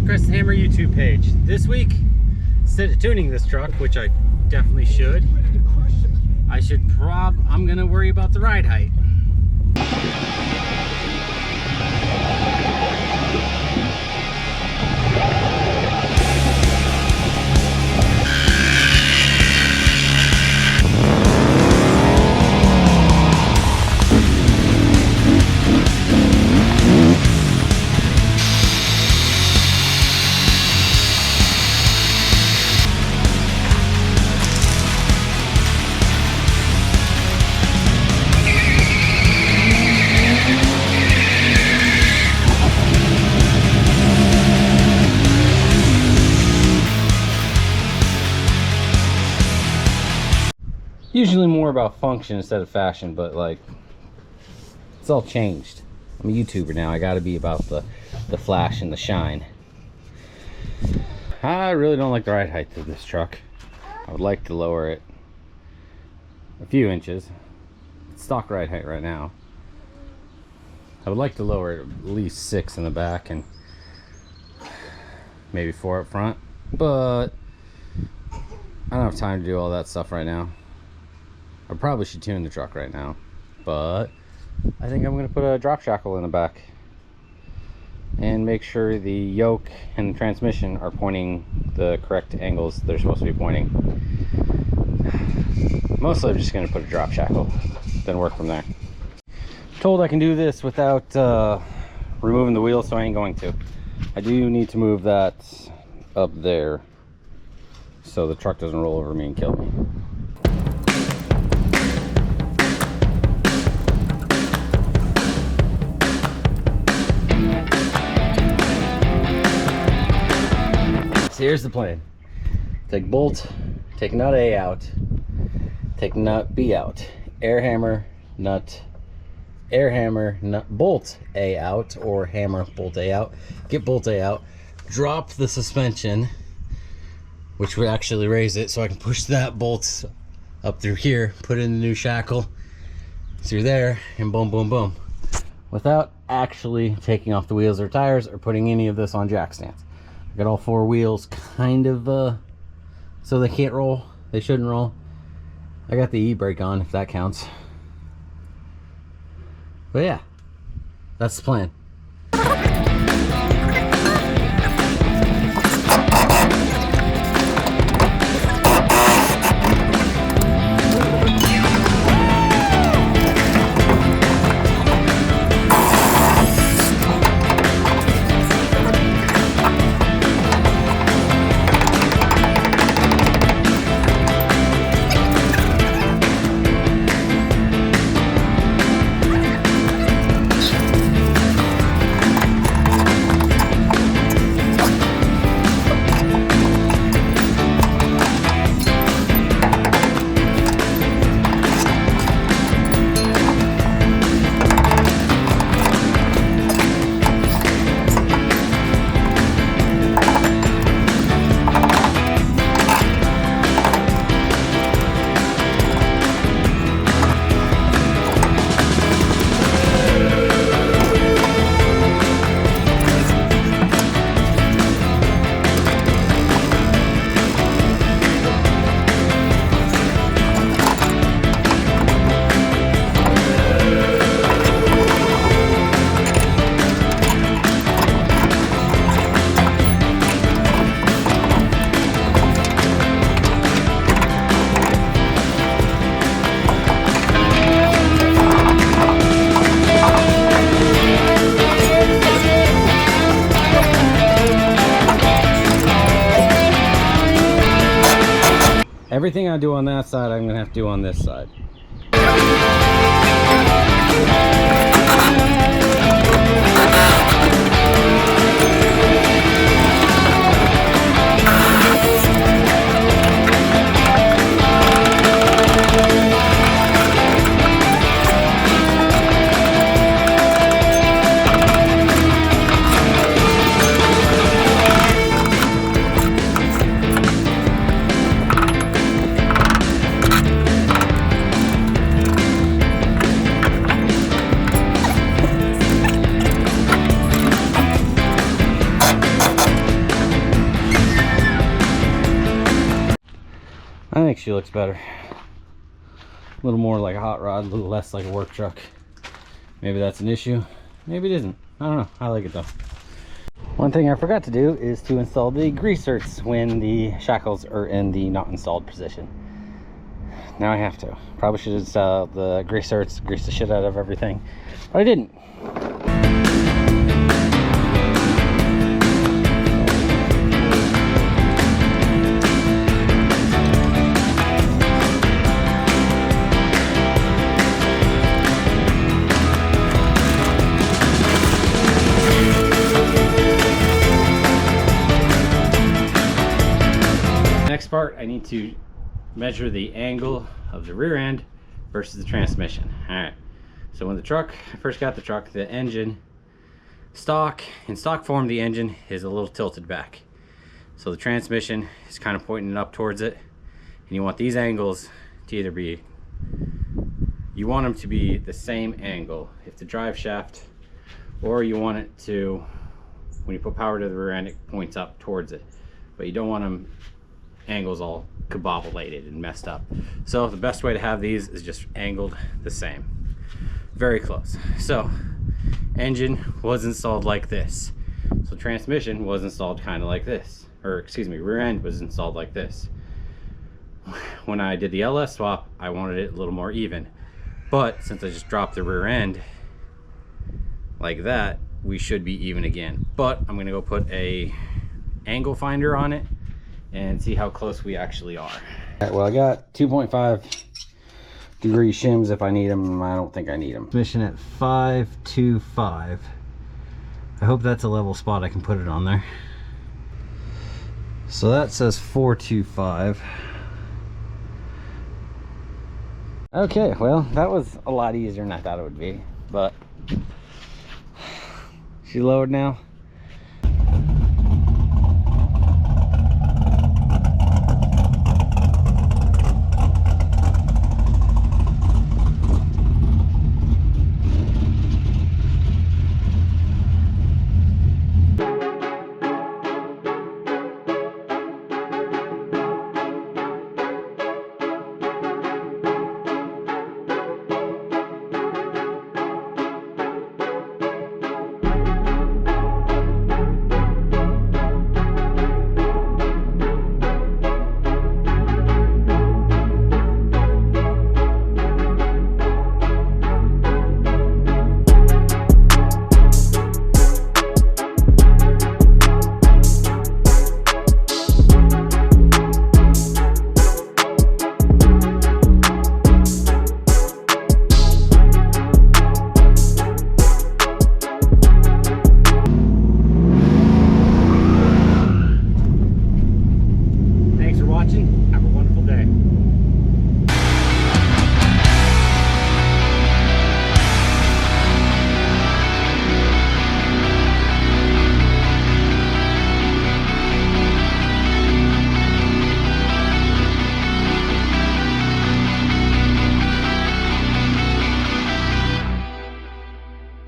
Chris Hammer YouTube page. This week, instead of tuning this truck, which I definitely should, I'm gonna worry about the ride height. Usually more about function instead of fashion, but like, it's all changed. I'm a YouTuber now. I gotta be about the flash and the shine. I really don't like the ride height of this truck. I would like to lower it a few inches. It's stock ride height right now. I would like to lower it at least 6 in the back and maybe 4 up front, but I don't have time to do all that stuff right now. I probably should tune the truck right now, but I think I'm going to put a drop shackle in the back and make sure the yoke and transmission are pointing the correct angles they're supposed to be pointing. Mostly I'm just going to put a drop shackle, then work from there. I'm told I can do this without removing the wheel, so I ain't going to. I do need to move that up there so the truck doesn't roll over me and kill me. Here's the plan. Take bolt, take nut A out, take nut B out, air hammer, nut, bolt A out, or hammer, bolt A out, get bolt A out, drop the suspension, which would actually raise it, so I can push that bolt up through here, put in the new shackle through there, and boom, boom, boom, without actually taking off the wheels or tires or putting any of this on jack stands. Got all 4 wheels kind of so they can't roll, they shouldn't roll. I got the e-brake on, if that counts. But yeah, that's the plan. Everything I do on that side, I'm gonna have to do on this side. think she looks better. A little more like a hot rod, a little less like a work truck. Maybe that's an issue. Maybe it isn't. I don't know. I like it though. One thing I forgot to do is to install the greasers when the shackles are in the not installed position. Now I have to. Probably should install the greasers, grease the shit out of everything, but I didn't. Part, I need to measure the angle of the rear end versus the transmission. All right, so when I first got the truck, the engine in stock form, the engine is a little tilted back, so the transmission is kind of pointing up towards it, and you want these angles to either be, you want them to be the same angle if the drive shaft, or you want it to, when you put power to the rear end, it points up towards it, but you don't want them angles all kabobulated and messed up. So the best way to have these is just angled the same, very close. So engine was installed like this, so transmission was installed kind of like this, or excuse me, rear end was installed like this. When I did the LS swap, I wanted it a little more even, but since I just dropped the rear end like that, we should be even again. But I'm gonna go put a angle finder on it and see how close we actually are. All right, well, I got 2.5 degree shims if I need them. I don't think I need them. Mission at 525. I hope that's a level spot I can put it on there. So that says 425. Okay, well, that was a lot easier than I thought it would be, but she lowered now.